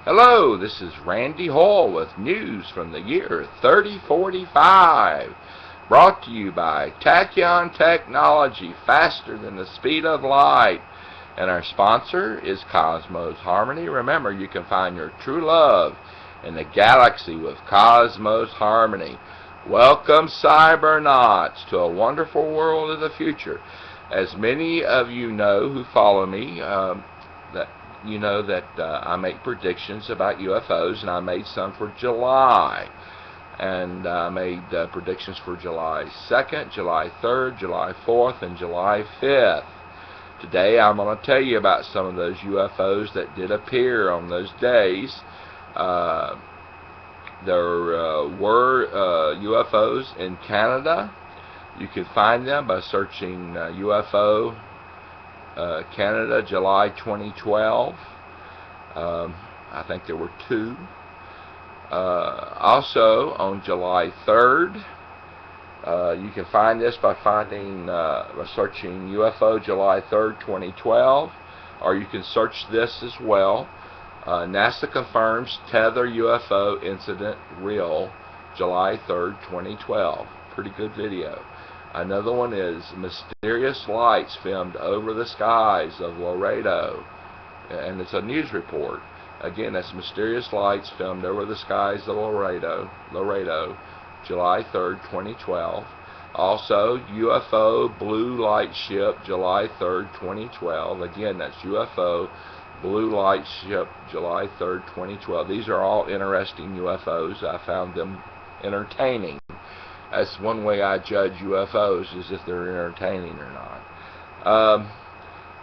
Hello, this is Randy Hoyle with news from the year 3045, brought to you by Tachyon Technology, faster than the speed of light. And our sponsor is Cosmos Harmony. Remember, you can find your true love in the galaxy with Cosmos Harmony. Welcome, cybernauts, to a wonderful world of the future. As many of you know who follow me, I make predictions about UFOs, and I made some for July. And I made predictions for July 2nd, July 3rd, July 4th, and July 5th. Today I'm going to tell you about some of those UFOs that did appear on those days. There were UFOs in Canada. You can find them by searching UFO Canada, July 2012. I think there were two. Also, on July 3rd, you can find this by searching UFO July 3rd, 2012, or you can search this as well. NASA confirms tether UFO incident real, July 3rd, 2012. Pretty good video. Another one is mysterious lights filmed over the skies of Laredo, and it's a news report. Again, that's mysterious lights filmed over the skies of Laredo, July 3rd, 2012. Also, UFO blue light ship, July 3rd, 2012. Again, that's UFO blue light ship, July 3rd, 2012. These are all interesting UFOs. I found them entertaining. That's one way I judge UFOs, is if they're entertaining or not.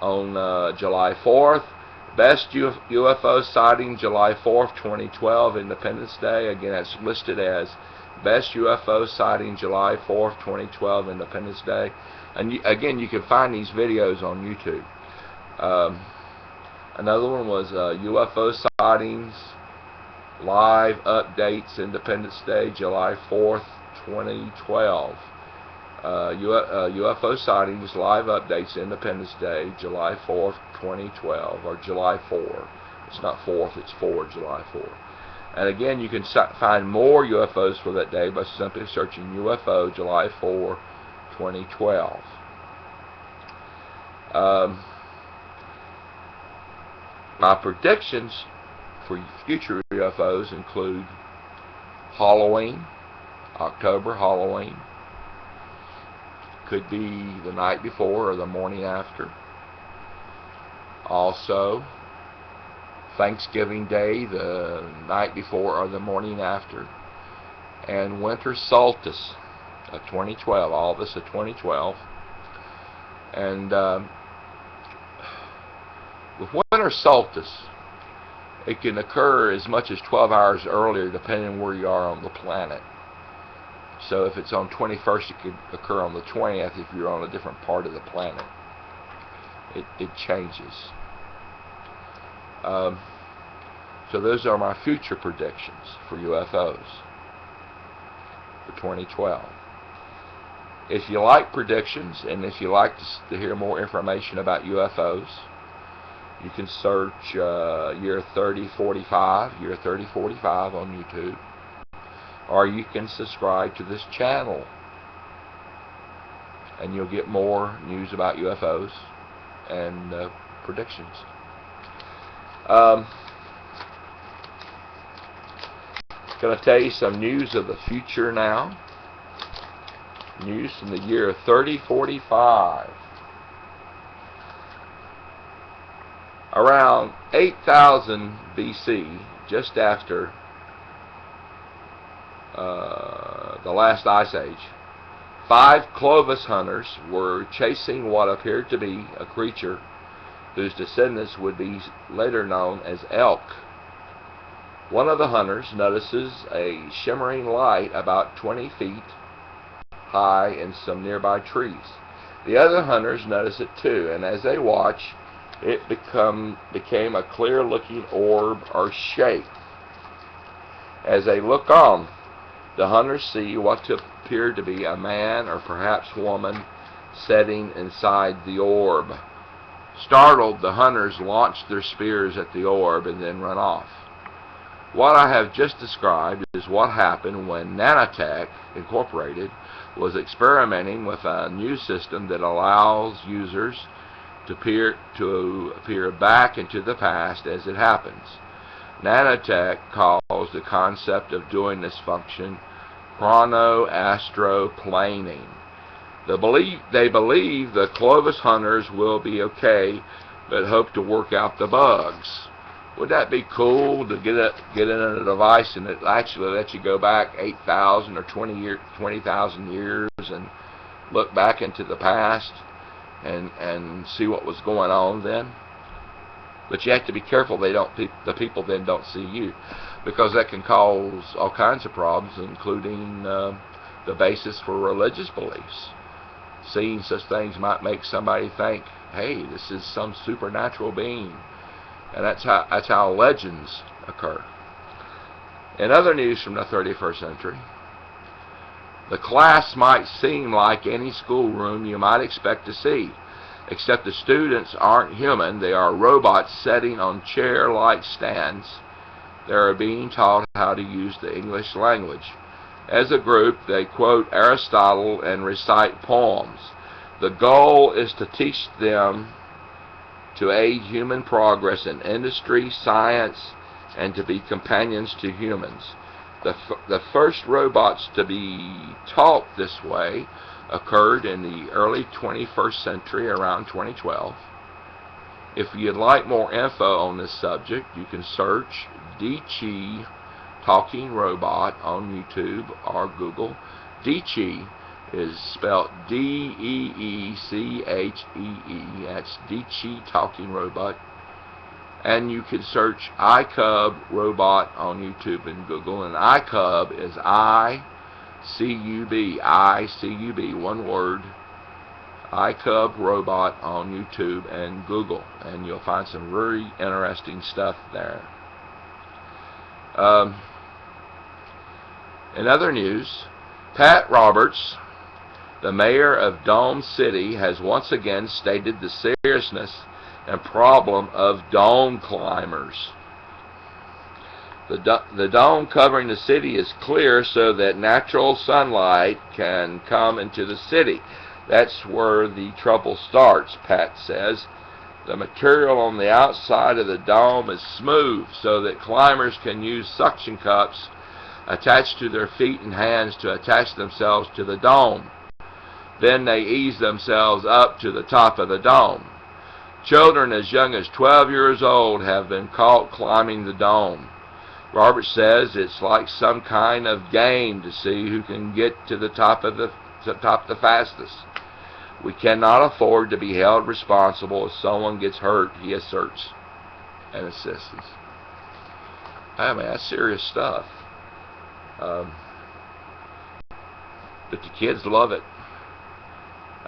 On July 4th, best UFO sighting, July 4th, 2012, Independence Day. Again, that's listed as best UFO sighting, July 4th, 2012, Independence Day. And again, you can find these videos on YouTube. Another one was UFO sightings, live updates, Independence Day, July 4th, 2012. UFO sightings, live updates, Independence Day, July 4th, 2012, or July 4. It's not 4th, it's 4, July 4. And again, you can find more UFOs for that day by simply searching UFO July 4, 2012. My predictions for future UFOs include Halloween, October Halloween. Could be the night before or the morning after. Also, Thanksgiving Day, the night before or the morning after. And winter solstice of 2012, all this of 2012. And with winter solstice, it can occur as much as 12 hours earlier depending on where you are on the planet. So if it's on 21st, it could occur on the 20th if you're on a different part of the planet. It changes. So those are my future predictions for UFOs for 2012. If you like predictions, and if you like to hear more information about UFOs, you can search year 3045 on YouTube. Or you can subscribe to this channel, and you'll get more news about UFOs and predictions. Going to tell you some news of the future now. News from the year 3045. Around 8000 BC, just after the last ice age, 5 Clovis hunters were chasing what appeared to be a creature whose descendants would be later known as elk. One of the hunters notices a shimmering light about 20 feet high in some nearby trees. The other hunters notice it too, and as they watch, it became a clear-looking orb or shape. As they look on, the hunters see what appeared to be a man or perhaps woman sitting inside the orb. Startled, the hunters launch their spears at the orb and then run off. What I have just described is what happened when Nanotech Incorporated was experimenting with a new system that allows users to appear back into the past as it happens. Nanotech calls the concept of doing this function chronoastroplaning. They believe the Clovis hunters will be okay, but hope to work out the bugs. Would that be cool to get in a device and it actually lets you go back 8,000 or 20,000 years and look back into the past and see what was going on then? But you have to be careful the people then don't see you, because that can cause all kinds of problems, including the basis for religious beliefs. Seeing such things might make somebody think, hey, this is some supernatural being. And that's how legends occur. In other news from the 31st century, the class might seem like any schoolroom you might expect to see, except the students aren't human. They are robots sitting on chair-like stands. They are being taught how to use the English language. As a group, they quote Aristotle and recite poems. The goal is to teach them to aid human progress in industry, science, and to be companions to humans. The first robots to be taught this way occurred in the early 21st century, around 2012. If you'd like more info on this subject, you can search Dichi Talking Robot on YouTube or Google. Dichi is spelled D-E-E-C-H-E-E. That's Dichi Talking Robot. And you can search iCub Robot on YouTube and Google. And iCub is I-C-U-B. I-C-U-B, one word. iCub Robot on YouTube and Google. And you'll find some very interesting stuff there. In other news, Pat Roberts, the mayor of Dome City, has once again stated the seriousness and problem of dome climbers. The dome covering the city is clear so that natural sunlight can come into the city. That's where the trouble starts, Pat says. The material on the outside of the dome is smooth so that climbers can use suction cups attached to their feet and hands to attach themselves to the dome. Then they ease themselves up to the top of the dome. Children as young as 12 years old have been caught climbing the dome. Robert says it's like some kind of game to see who can get to the top the fastest. We cannot afford to be held responsible if someone gets hurt, he asserts and insists. I mean, that's serious stuff. But the kids love it.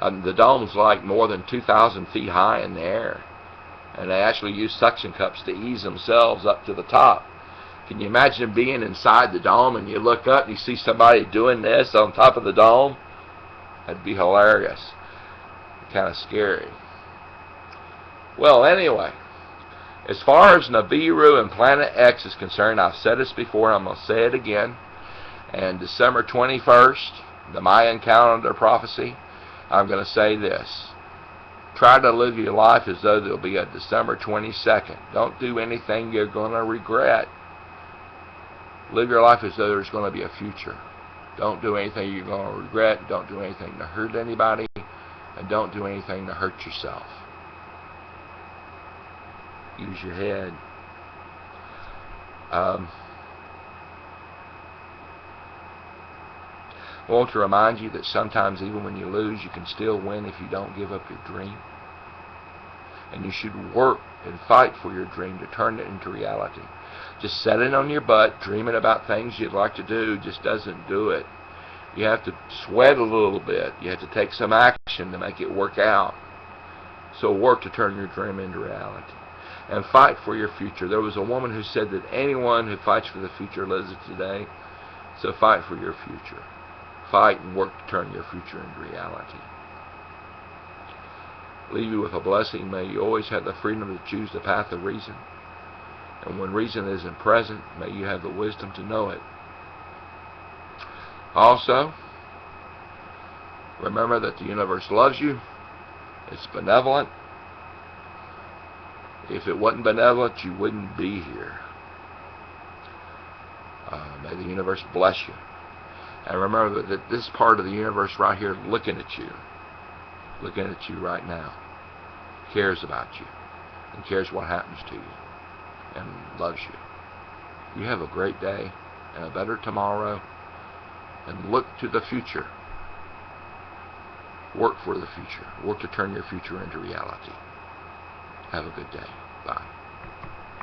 The dome's like more than 2,000 feet high in the air. And they actually use suction cups to ease themselves up to the top. Can you imagine being inside the dome and you look up and you see somebody doing this on top of the dome? That'd be hilarious. Kind of scary. Well, anyway, as far as Nibiru and Planet X is concerned, I've said this before, I'm going to say it again. And December 21st, the Mayan calendar prophecy, I'm going to say this. Try to live your life as though there'll be a December 22nd. Don't do anything you're going to regret. Live your life as though there's going to be a future. Don't do anything you're going to regret. Don't do anything to hurt anybody. And don't do anything to hurt yourself. Use your head. I want to remind you that sometimes even when you lose, you can still win if you don't give up your dream. And you should work and fight for your dream to turn it into reality. Just sitting on your butt, dreaming about things you'd like to do, just doesn't do it. You have to sweat a little bit. You have to take some action to make it work out. So work to turn your dream into reality. And fight for your future. There was a woman who said that anyone who fights for the future lives it today. So fight for your future. Fight and work to turn your future into reality. Leave you with a blessing. May you always have the freedom to choose the path of reason. And when reason isn't present, may you have the wisdom to know it. Also, remember that the universe loves you. It's benevolent. If it wasn't benevolent, you wouldn't be here. May the universe bless you. And remember that this part of the universe right here looking at you right now, cares about you and cares what happens to you and loves you. You have a great day and a better tomorrow, and look to the future. Work for the future. Work to turn your future into reality. Have a good day. Bye.